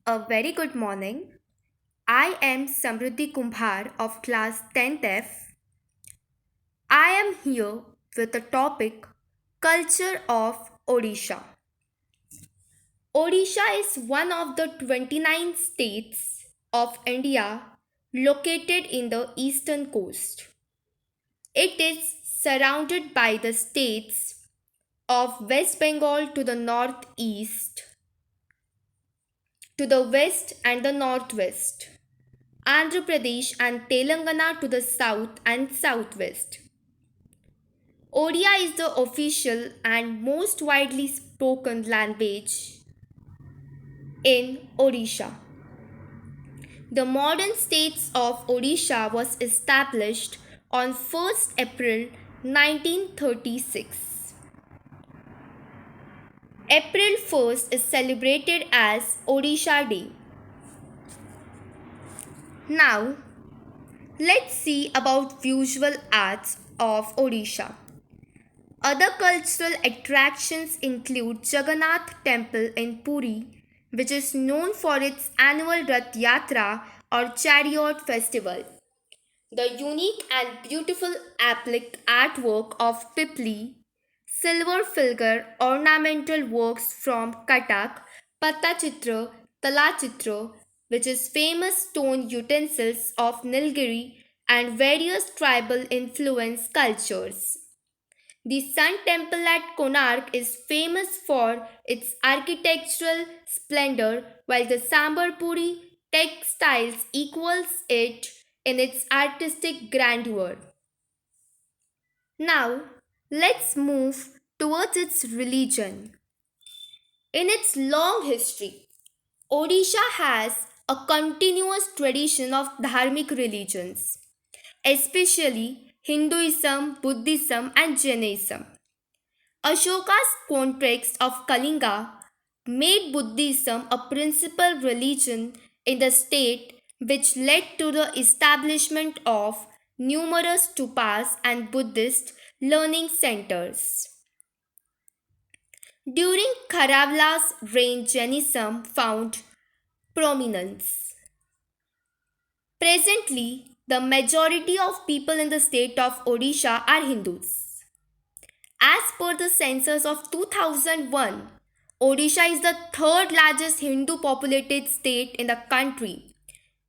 A very good morning. I am Samruddhi Kumbhar of class 10th F. I am here with the topic Culture of Odisha. Odisha is one of the 29 states of India located in the eastern coast. It is surrounded by the states of West Bengal to the northeast, to the west and the northwest, Andhra Pradesh and Telangana to the south and southwest. Odia is the official and most widely spoken language in Odisha. The modern states of Odisha was established on 1st April 1936. April 1st is celebrated as Odisha Day. Now, let's see about visual arts of Odisha. Other cultural attractions include Jagannath Temple in Puri, which is known for its annual Rath Yatra or Chariot Festival. The unique and beautiful applique artwork of Pipli, silver filigree ornamental works from Katak, Pattachitra, Talachitra, which is famous stone utensils of Nilgiri and various tribal influence cultures. The Sun Temple at Konark is famous for its architectural splendor, while the Sambarpuri textiles equals it in its artistic grandeur. Now, let's move towards its religion. In its long history, Odisha has a continuous tradition of dharmic religions, especially Hinduism, Buddhism, and Jainism. Ashoka's conquest of Kalinga made Buddhism a principal religion in the state, which led to the establishment of numerous stupas and Buddhist learning centers. During Kharavala's reign, Jainism found prominence. Presently, the majority of people in the state of Odisha are Hindus. As per the census of 2001, Odisha is the third largest Hindu populated state in the country,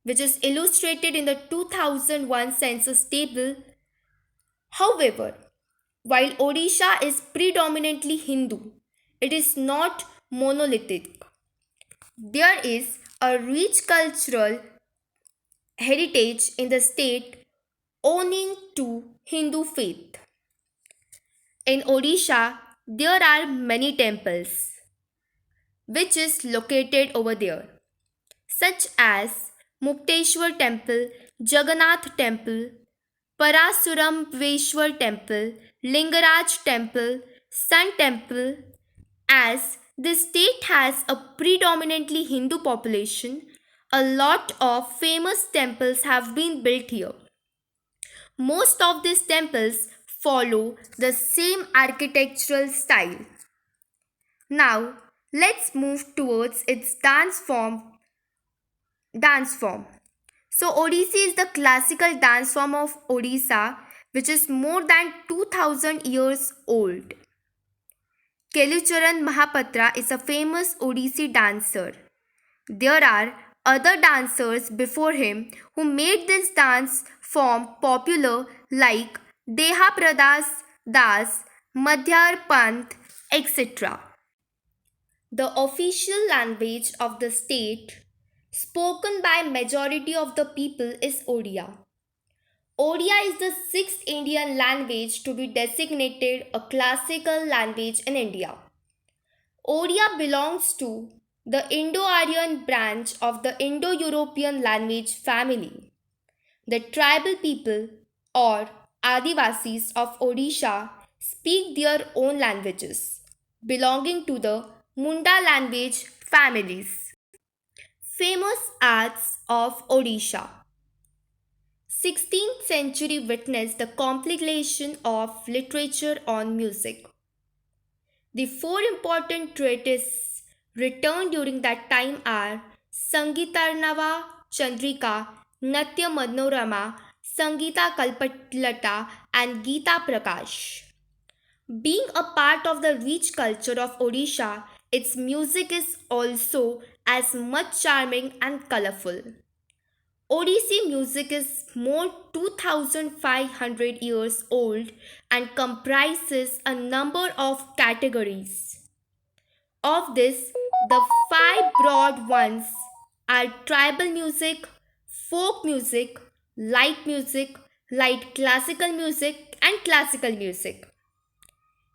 which is illustrated in the 2001 census table. However, while Odisha is predominantly Hindu, it is not monolithic. There is a rich cultural heritage in the state owing to Hindu faith. In Odisha, there are many temples which is located over there, such as Mukteshwar Temple, Jagannath Temple, Parasuramveshwar Temple, Lingaraj Temple, Sun Temple. As the state has a predominantly Hindu population, a lot of famous temples have been built here. Most of these temples follow the same architectural style. Now, let's move towards its dance form. So Odissi is the classical dance form of Odisha, which is more than 2000 years old. Kelucharan Mahapatra is a famous Odissi dancer. There are other dancers before him who made this dance form popular like Deha Pradas Das, Madhyar Pant, etc. The official language of the state spoken by majority of the people is Odia. Odia is the sixth Indian language to be designated a classical language in India. Odia belongs to the Indo-Aryan branch of the Indo-European language family. The tribal people or Adivasis of Odisha speak their own languages belonging to the Munda language families. Famous arts of Odisha. 16th century witnessed the compilation of literature on music. The four important treatises written during that time are Sangitarnava Chandrika, Natya Manorama, Sangita Kalpatlata, and Geeta Prakash. Being a part of the rich culture of Odisha, its music is also as much charming and colorful. Odissi music is more 2500 years old and comprises a number of categories. Of this, the five broad ones are tribal music, folk music, light classical music, and classical music.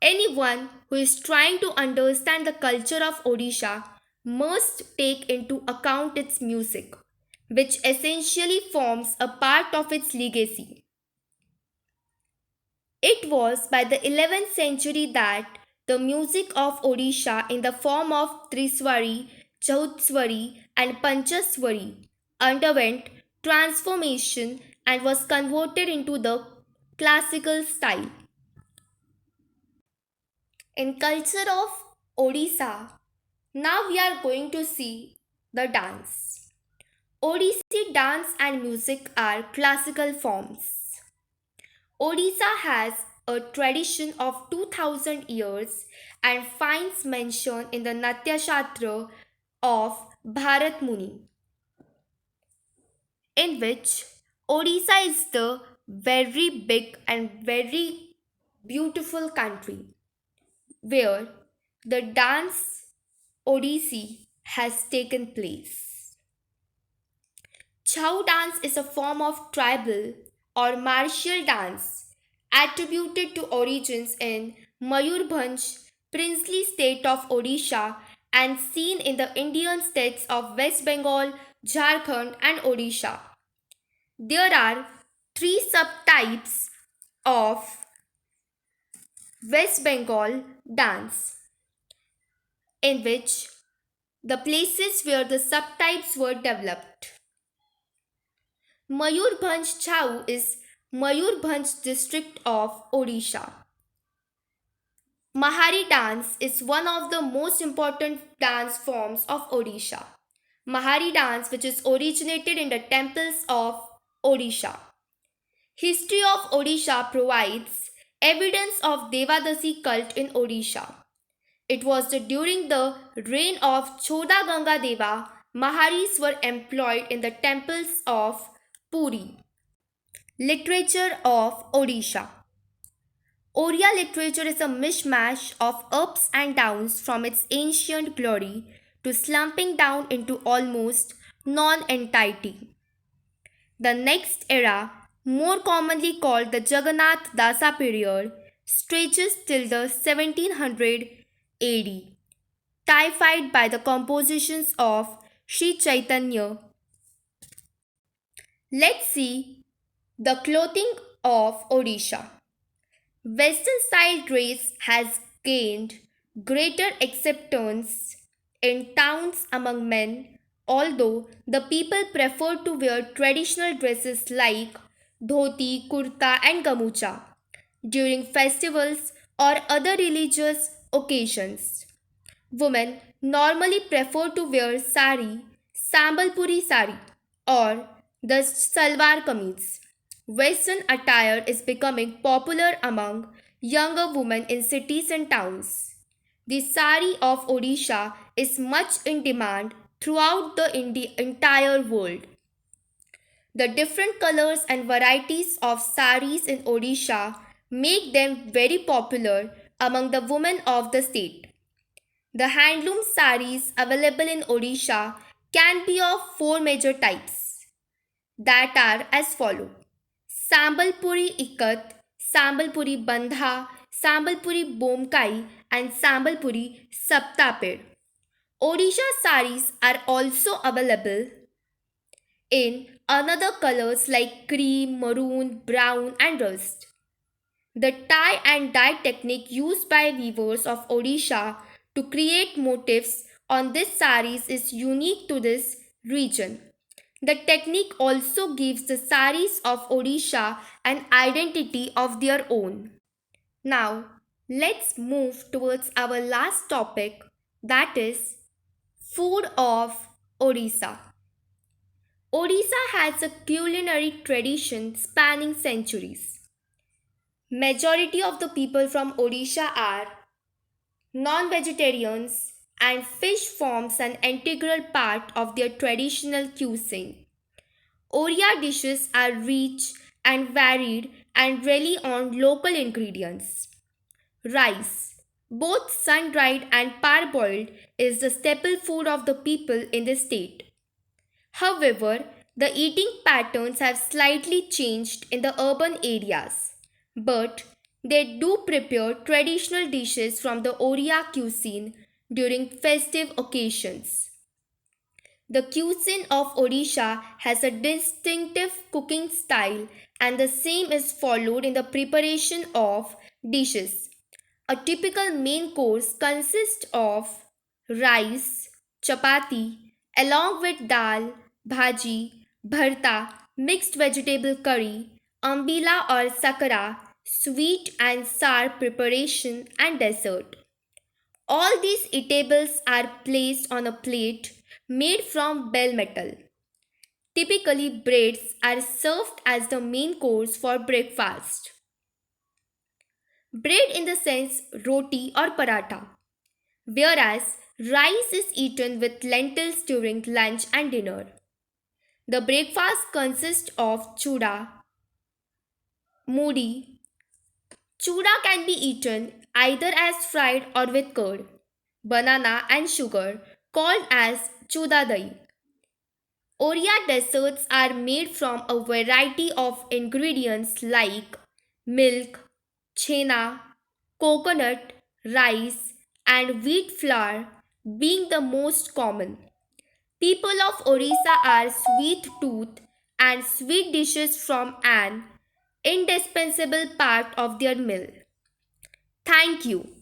Anyone who is trying to understand the culture of Odisha must take into account its music, which essentially forms a part of its legacy. It was by the 11th century that the music of Odisha in the form of Triswari, Chautswari, and Panchaswari underwent transformation and was converted into the classical style. In culture of Odisha, now we are going to see the dance. Odissi dance and music are classical forms. Odisha has a tradition of 2000 years and finds mention in the Natya Shastra of Bharat Muni, in which Odisha is the very big and very beautiful country where the dance Odissi has taken place. Chow dance is a form of tribal or martial dance attributed to origins in Mayurbhanj, princely state of Odisha, and seen in the Indian states of West Bengal, Jharkhand, and Odisha. There are three subtypes of West Bengal dance, in which the places where the subtypes were developed. Mayurbhanj Chau is Mayurbhanj district of Odisha. Mahari dance is one of the most important dance forms of Odisha. Mahari dance, which is originated in the temples of Odisha. History of Odisha provides evidence of Devadasi cult in Odisha. It was during the reign of Choda Ganga Deva, Maharis were employed in the temples of Puri. Literature of Odisha. Oriya literature is a mishmash of ups and downs from its ancient glory to slumping down into almost non entity. The next era, more commonly called the Jagannath Dasa period, stretches till the 1700 AD, typified by the compositions of Sri Chaitanya. Let's see the clothing of Odisha. Western style dress has gained greater acceptance in towns among men, although the people prefer to wear traditional dresses like dhoti, kurta, and gamucha during festivals or other religious occasions. Women normally prefer to wear sari, sambalpuri sari, or the salwar kameez. Western attire is becoming popular among younger women in cities and towns. The sari of Odisha is much in demand throughout the entire world. The different colors and varieties of saris in Odisha make them very popular among the women of the state. The handloom saris available in Odisha can be of four major types that are as follow: Sambalpuri Ikat, Sambalpuri Bandha, Sambalpuri Bomkai, and Sambalpuri Saptapir. Odisha saris are also available in another colors like cream, maroon, brown, and rust. The tie and dye technique used by weavers of Odisha to create motifs on these saris is unique to this region. The technique also gives the saris of Odisha an identity of their own. Now, let's move towards our last topic, that is food of Odisha. Odisha has a culinary tradition spanning centuries. Majority of the people from Odisha are non-vegetarians and fish forms an integral part of their traditional cuisine. Odia dishes are rich and varied and rely on local ingredients. Rice, both sun dried and parboiled, is the staple food of the people in the state. However, the eating patterns have slightly changed in the urban areas, but they do prepare traditional dishes from the Odia cuisine during festive occasions. The cuisine of Odisha has a distinctive cooking style, and the same is followed in the preparation of dishes. A typical main course consists of rice, chapati, along with dal, bhaji, bharta, mixed vegetable curry, ambila or sakara, sweet and sour preparation, and dessert. All these eatables are placed on a plate made from bell metal. Typically, breads are served as the main course for breakfast. Bread in the sense roti or paratha, whereas rice is eaten with lentils during lunch and dinner. The breakfast consists of chuda, moody. Chuda can be eaten either as fried or with curd, banana, and sugar, called as chuda dahi. Oria desserts are made from a variety of ingredients like milk, chena, coconut, rice, and wheat flour being the most common. People of Orissa are sweet tooth and sweet dishes from an indispensable part of their meal. Thank you.